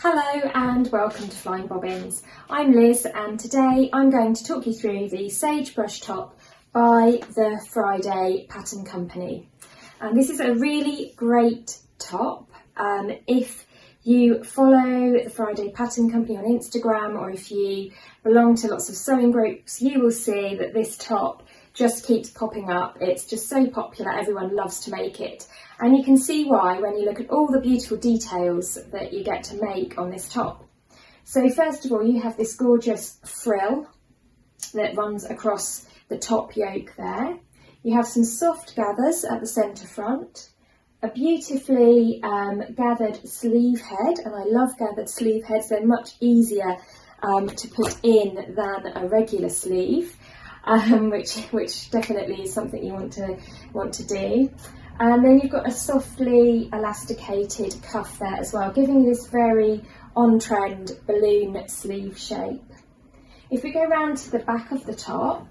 Hello and welcome to Flying Bobbins. I'm Liz and today I'm going to talk you through the Sagebrush top by the Friday Pattern Company. And this is a really great top. If you follow the Friday Pattern Company on Instagram, or if you belong to lots of sewing groups, you will see that this top just keeps popping up. It's just so popular, everyone loves to make it. And you can see why when you look at all the beautiful details that you get to make on this top. So first of all, you have this gorgeous frill that runs across the top yoke there. You have some soft gathers at the centre front, a beautifully gathered sleeve head, and I love gathered sleeve heads, they're much easier to put in than a regular sleeve, which definitely is something you want to do. And then you've got a softly elasticated cuff there as well, giving you this very on-trend balloon sleeve shape. If we go round to the back of the top,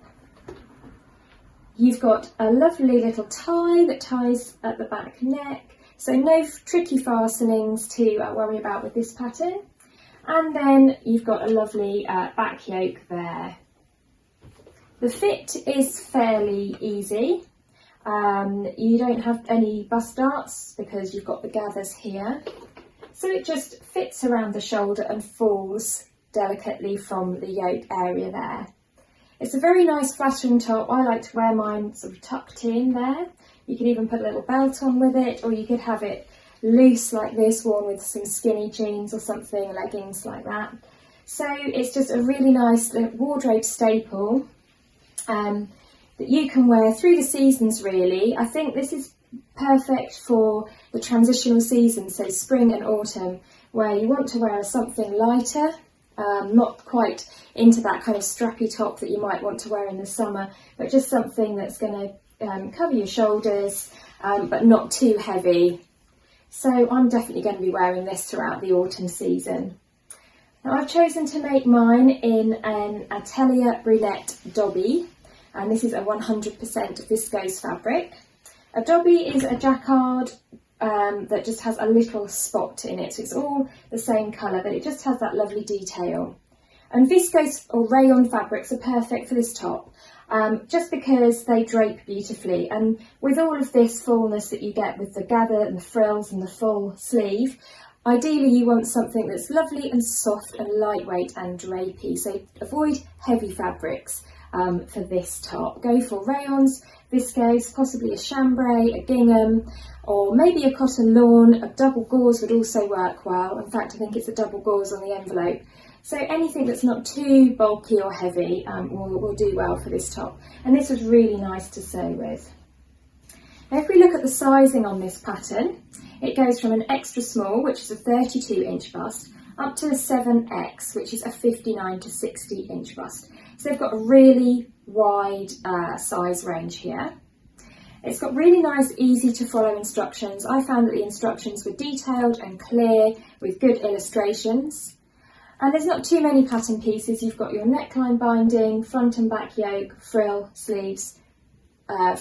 you've got a lovely little tie that ties at the back neck, so no tricky fastenings to worry about with this pattern. And then you've got a lovely back yoke there. The fit is fairly easy. You don't have any bust darts because you've got the gathers here. So it just fits around the shoulder and falls delicately from the yoke area there. It's a very nice flattering top. I like to wear mine sort of tucked in there. You could even put a little belt on with it, or you could have it loose like this, worn with some skinny jeans or something, leggings like that. So it's just a really nice wardrobe staple that you can wear through the seasons really. I think this is perfect for the transitional season, so spring and autumn, where you want to wear something lighter, not quite into that kind of strappy top that you might want to wear in the summer, but just something that's going to cover your shoulders, but not too heavy. So I'm definitely going to be wearing this throughout the autumn season. Now I've chosen to make mine in an Atelier Brunette Dobby, and this is a 100% viscose fabric. A Dobby is a jacquard that just has a little spot in it, so it's all the same colour, but it just has that lovely detail. And viscose or rayon fabrics are perfect for this top, just because they drape beautifully, and with all of this fullness that you get with the gather and the frills and the full sleeve, ideally you want something that's lovely and soft and lightweight and drapey, so avoid heavy fabrics for this top. Go for rayons, viscose, possibly a chambray, a gingham, or maybe a cotton lawn. A double gauze would also work well. In fact, I think it's a double gauze on the envelope. So anything that's not too bulky or heavy will do well for this top. And this was really nice to sew with. Now if we look at the sizing on this pattern, it goes from an extra small, which is a 32-inch bust, up to a 7X, which is a 59 to 60-inch bust. So they've got a really wide size range here. It's got really nice, easy to follow instructions. I found that the instructions were detailed and clear with good illustrations. And there's not too many pattern pieces. You've got your neckline binding, front and back yoke, frill, sleeves,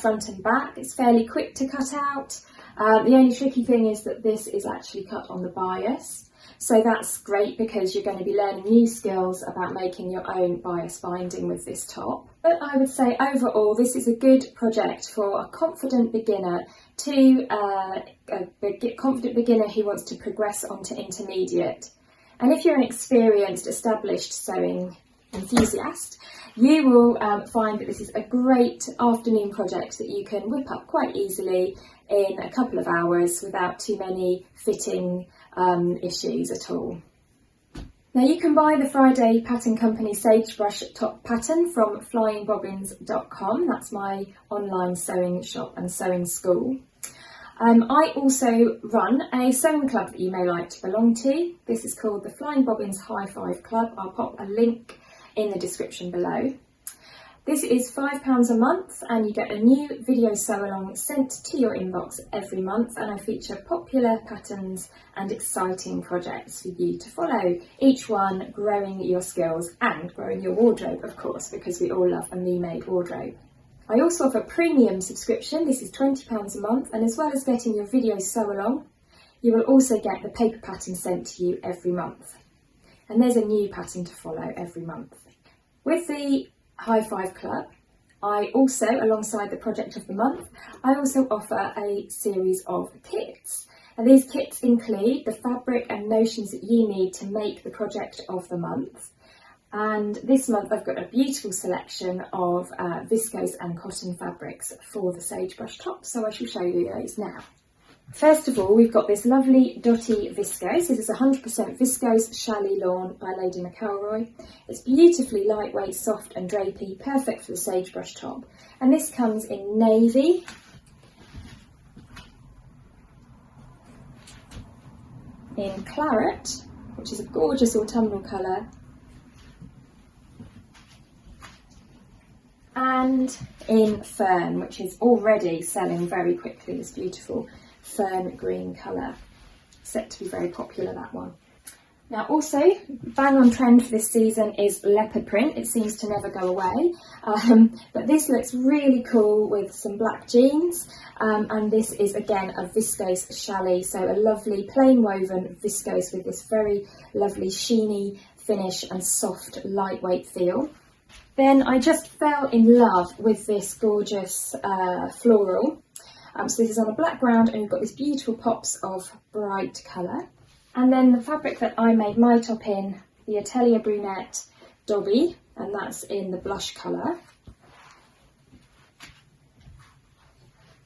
front and back. It's fairly quick to cut out. The only tricky thing is that this is actually cut on the bias. So that's great because you're going to be learning new skills about making your own bias binding with this top. But I would say overall this is a good project for a confident beginner to a confident beginner who wants to progress onto intermediate. And if you're an experienced, established sewing enthusiast, you will find that this is a great afternoon project that you can whip up quite easily in a couple of hours without too many fitting issues at all. Now you can buy the Friday Pattern Company Sagebrush top pattern from flyingbobbins.com. That's my online sewing shop and sewing school. I also run a sewing club that you may like to belong to. This is called the Flying Bobbins High Five Club. I'll pop a link in the description below. This is £5 a month and you get a new video sew along sent to your inbox every month, and I feature popular patterns and exciting projects for you to follow, each one growing your skills and growing your wardrobe, of course, because we all love a me-made wardrobe. I also offer a premium subscription. This is £20 a month, and as well as getting your video sew along, you will also get the paper pattern sent to you every month. And there's a new pattern to follow every month. With the High Five Club, I also, alongside the project of the month, I also offer a series of kits. And these kits include the fabric and notions that you need to make the project of the month. And this month I've got a beautiful selection of viscose and cotton fabrics for the Sagebrush top, so I shall show you those now. First of all, we've got this lovely Dotty viscose. This is 100% viscose Chalet Lawn by Lady McElroy. It's beautifully lightweight, soft and drapey, perfect for the Sagebrush top. And this comes in navy, in claret, which is a gorgeous autumnal colour, and in fern, which is already selling very quickly, this beautiful fern green colour. Set to be very popular, that one. Now also, bang on trend for this season is leopard print. It seems to never go away, but this looks really cool with some black jeans, and this is again a viscose chalet, so a lovely plain woven viscose with this very lovely sheeny finish and soft lightweight feel. Then I just fell in love with this gorgeous floral. So this is on a black ground and we've got these beautiful pops of bright colour. And then the fabric that I made my top in, the Atelier Brunette Dobby, and that's in the blush colour.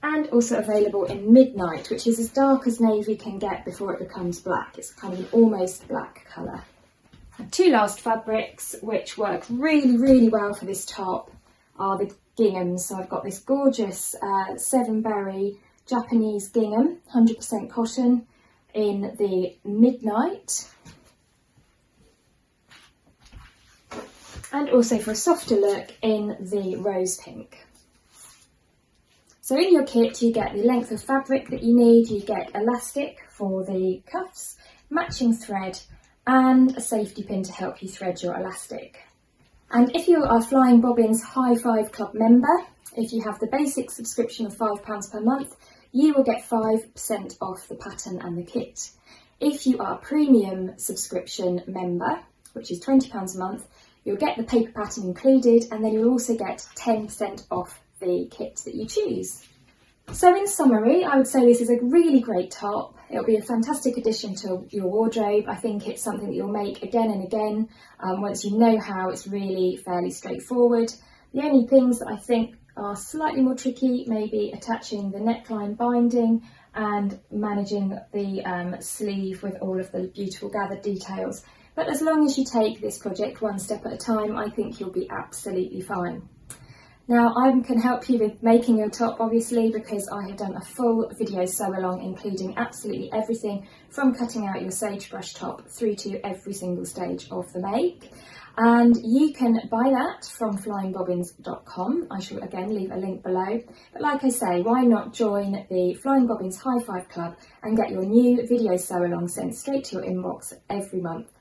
And also available in Midnight, which is as dark as navy can get before it becomes black. It's kind of an almost black colour. And two last fabrics which work really, really well for this top are the ginghams. So I've got this gorgeous 7-berry Japanese gingham, 100% cotton, in the Midnight, and also for a softer look in the Rose Pink. So in your kit you get the length of fabric that you need, you get elastic for the cuffs, matching thread and a safety pin to help you thread your elastic. And if you are Flying Bobbins High Five Club member, if you have the basic subscription of £5 per month, you will get 5% off the pattern and the kit. If you are a premium subscription member, which is £20 a month, you'll get the paper pattern included, and then you'll also get 10% off the kit that you choose. So in summary, I would say this is a really great top. It'll be a fantastic addition to your wardrobe. I think it's something that you'll make again and again. Once you know how, it's really fairly straightforward. The only things that I think are slightly more tricky, maybe attaching the neckline binding and managing the sleeve with all of the beautiful gathered details. But as long as you take this project one step at a time, I think you'll be absolutely fine. Now I can help you with making your top, obviously, because I have done a full video sew along including absolutely everything from cutting out your Sagebrush top through to every single stage of the make. And you can buy that from flyingbobbins.com. I shall again leave a link below. But like I say, why not join the Flying Bobbins High Five Club and get your new video sew along sent straight to your inbox every month,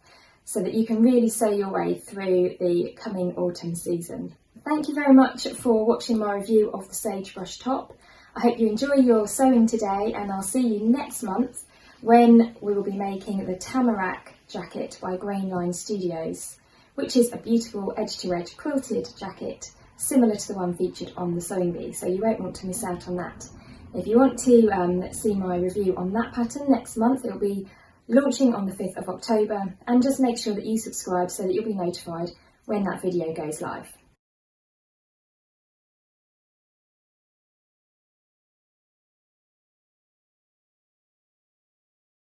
so that you can really sew your way through the coming autumn season. Thank you very much for watching my review of the Sagebrush top. I hope you enjoy your sewing today, and I'll see you next month when we will be making the Tamarack jacket by Grainline Studios, which is a beautiful edge-to-edge quilted jacket similar to the one featured on the Sewing Bee, so you won't want to miss out on that. If you want to see my review on that pattern next month, it will be launching on the 5th of October, and just make sure that you subscribe so that you'll be notified when that video goes live.